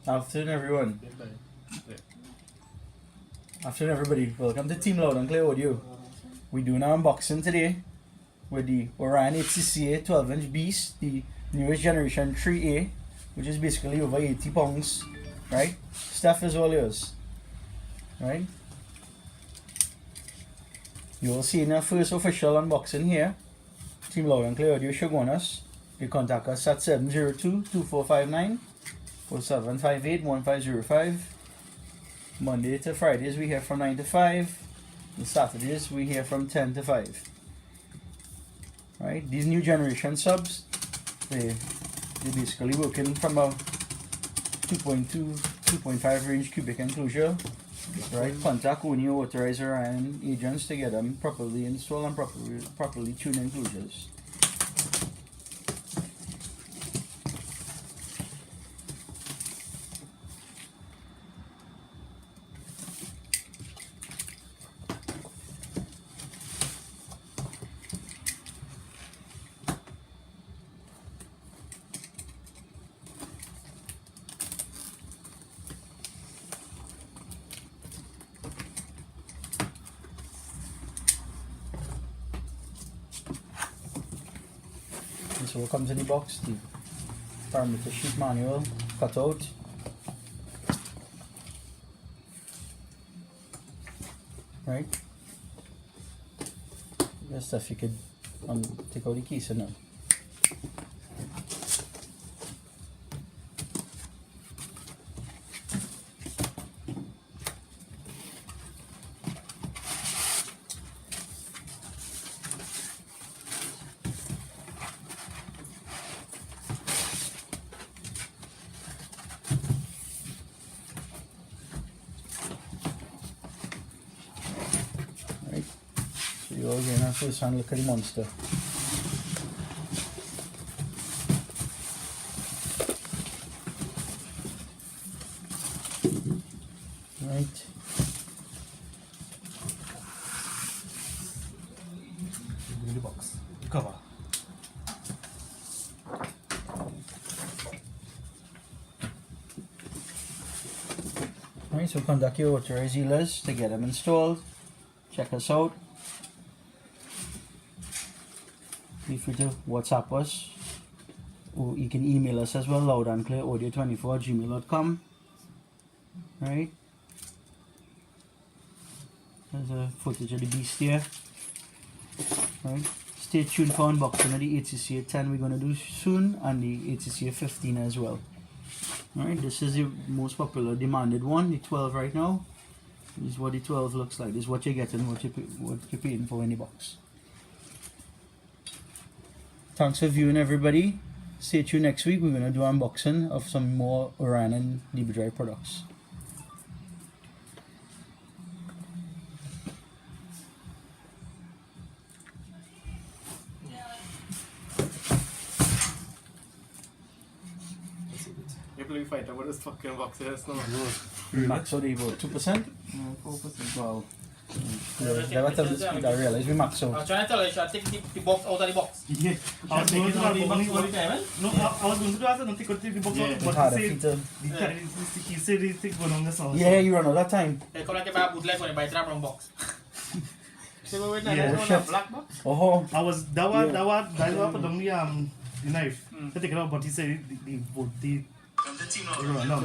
Afternoon, everyone. Afternoon, everybody. Welcome to Team Loud and Clear Audio. We're doing our unboxing today with the Orion HCCA 12-inch Beast, the newest generation 3A, which is basically over 80 pounds, right? Stuff is all yours, right? You will see in our first official unboxing here. Team Loud and Clear Audio should go on us. You contact us at 702-2459 or 758-1505. Monday to Fridays we here from 9 to 5. And Saturdays we here from 10 to 5. Right? These new generation subs, they basically working from a 2.5 range cubic enclosure. Right? Contact only authorized Orion agents to get them properly installed and properly tuned enclosures. So what comes in the box, the parameter sheet manual, cut out. Right? There's stuff you could take out the case now. So you all get a first hand look at the monster. Right. In the box. Cover. Right, so contact your authorized dealers to get them installed. Check us out. Feel free to WhatsApp us, or you can email us as well, loudandclearaudio24@gmail.com. Right, there's a footage of the beast here. Right, stay tuned for unboxing of the HCCA 10 we're going to do soon, and the HCCA 15 as well. Alright, this is the most popular demanded one, the 12 right now. This is what the 12 looks like. This is what you're getting, what you're paying for in the box. Thanks for viewing, everybody. Stay tuned next week. We're going to do unboxing of some more Orion and DB Drive products. You fight about this fucking box here, it's not Max out about 2%? 4%. Wow. Never tell this speed, I realize we max out. I'm trying to tell you, you should take the box out of the box. Yeah, I was going to do that, no, I was going to do that, I don't think I'll take the box out, but he said he take one on the sound. Yeah, you run out that time. They come like a bad bootleg when you buy trap from box. So we Yeah, went a black box. Oh, I was, that one put on the knife. I take it out, but he said the no.